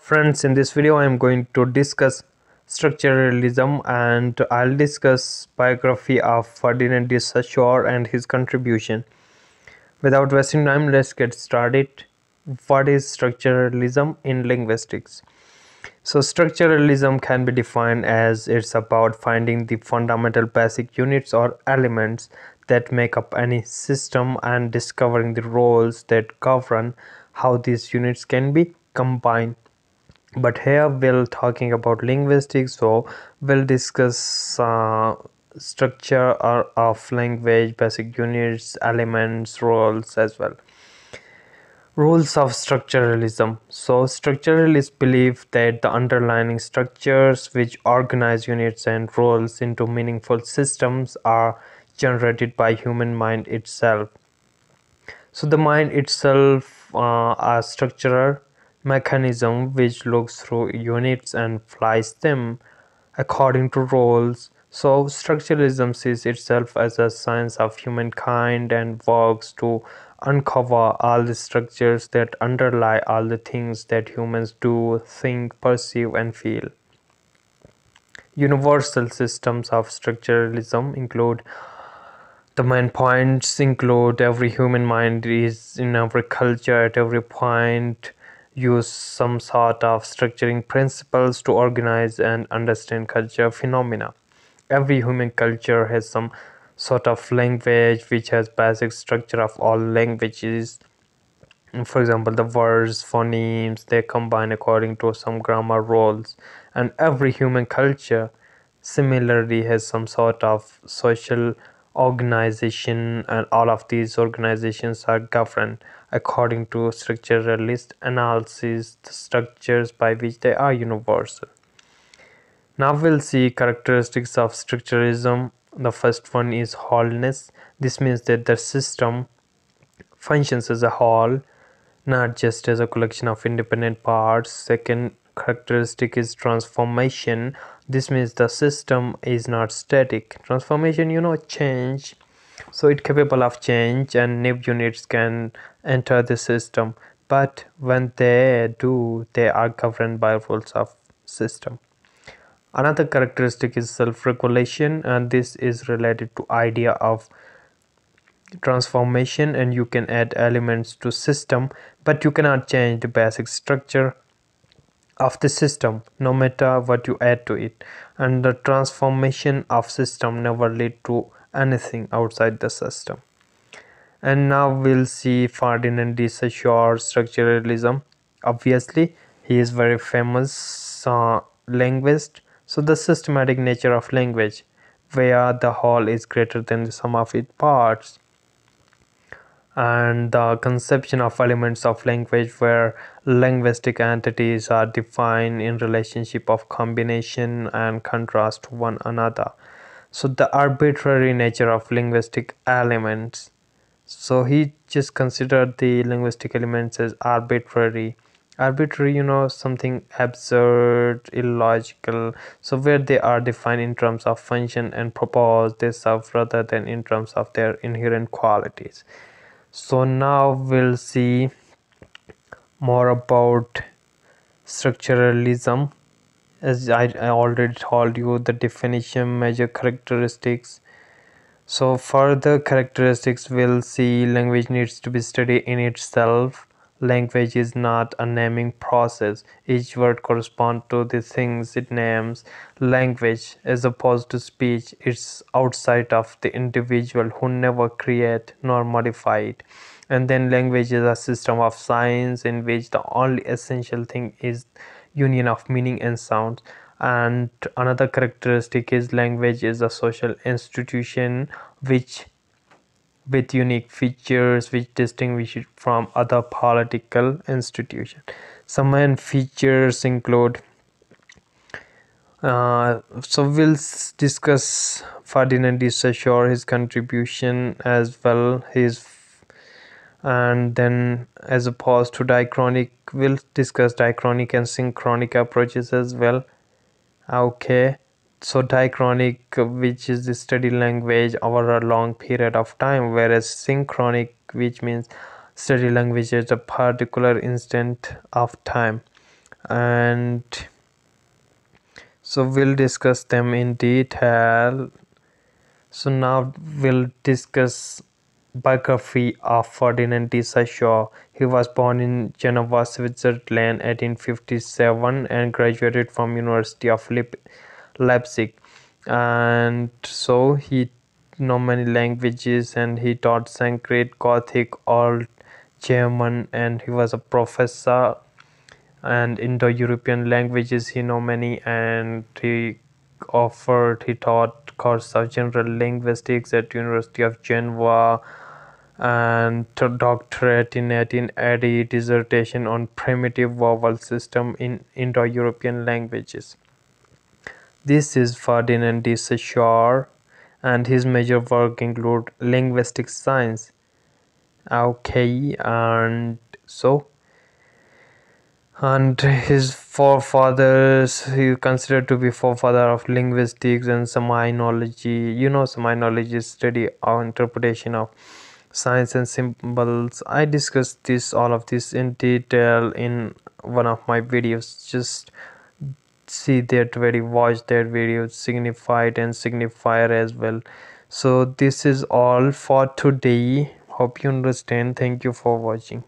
Friends, in this video I am going to discuss structuralism and I'll discuss biography of Ferdinand Disassort and his contribution. Without wasting time, let's get started. What is structuralism in linguistics? So structuralism can be defined as it's about finding the fundamental basic units or elements that make up any system and discovering the roles that govern how these units can be combined. But here we're talking about linguistics, so we'll discuss structure of language, basic units, elements, roles as well. Rules of structuralism. So structuralists believe that the underlying structures which organize units and roles into meaningful systems are generated by human mind itself. So the mind itself a structural mechanism which looks through units and applies them according to roles. So structuralism sees itself as a science of humankind and works to uncover all the structures that underlie all the things that humans do, think, perceive, and feel. Universal systems of structuralism include the main points include every human mind is in every culture at every point use some sort of structuring principles to organize and understand culture phenomena. Every human culture has some sort of language which has basic structure of all languages. For example, the words, phonemes, they combine according to some grammar rules, and every human culture similarly has some sort of social organization, and all of these organizations are governed according to structuralist analysis, the structures by which they are universal. Now we'll see characteristics of structuralism. The first one is wholeness. This means that the system functions as a whole, not just as a collection of independent parts. Second characteristic is transformation. This means the system is not static. Transformation, change. So it's capable of change and new units can enter the system. But when they do, they are governed by rules of system. Another characteristic is self-regulation, and this is related to idea of transformation, and you can add elements to system but you cannot change the basic structure of the system no matter what you add to it, and the transformation of system never lead to anything outside the system. And now we'll see Ferdinand de Saussure structuralism. Obviously he is very famous linguist. So the systematic nature of language, where the whole is greater than the sum of its parts, and the conception of elements of language, where linguistic entities are defined in relationship of combination and contrast to one another. So the arbitrary nature of linguistic elements. So he just considered the linguistic elements as arbitrary, something absurd, illogical. So where they are defined in terms of function and purpose they serve rather than in terms of their inherent qualities. So now we'll see more about structuralism. As I already told you the definition, major characteristics. So further characteristics, we'll see language needs to be studied in itself. Language is not a naming process. Each word corresponds to the things it names. Language, as opposed to speech, is outside of the individual who never create nor modify it. And then language is a system of science in which the only essential thing is union of meaning and sounds. And another characteristic is language is a social institution which with unique features which distinguish it from other political institutions. Some main features include so we'll discuss Ferdinand de Saussure, his contribution as well, and then as opposed to diachronic, we'll discuss diachronic and synchronic approaches as well. Okay, so diachronic, which is the study language over a long period of time, whereas synchronic, which means study language at a particular instant of time. and so we'll discuss them in detail. So now we'll discuss biography of Ferdinand Disassort. He was born in Geneva, Switzerland, 1857, and graduated from University of Leipzig. And so he know many languages, and he taught Sanskrit, Gothic, Old German, and he was a professor. And Indo-European languages he know many, and he taught course of general linguistics at University of Geneva, and doctorate in 1880, dissertation on primitive vowel system in Indo-European languages. This is Ferdinand de Saussure, and his major work include linguistic science. Okay, and his forefathers he considered to be forefather of linguistics and semiology. Semiology is study or interpretation of signs and symbols. I discussed all of this in detail in one of my videos. Just see that watch that video, signified and signifier as well. So this is all for today. Hope you understand. Thank you for watching.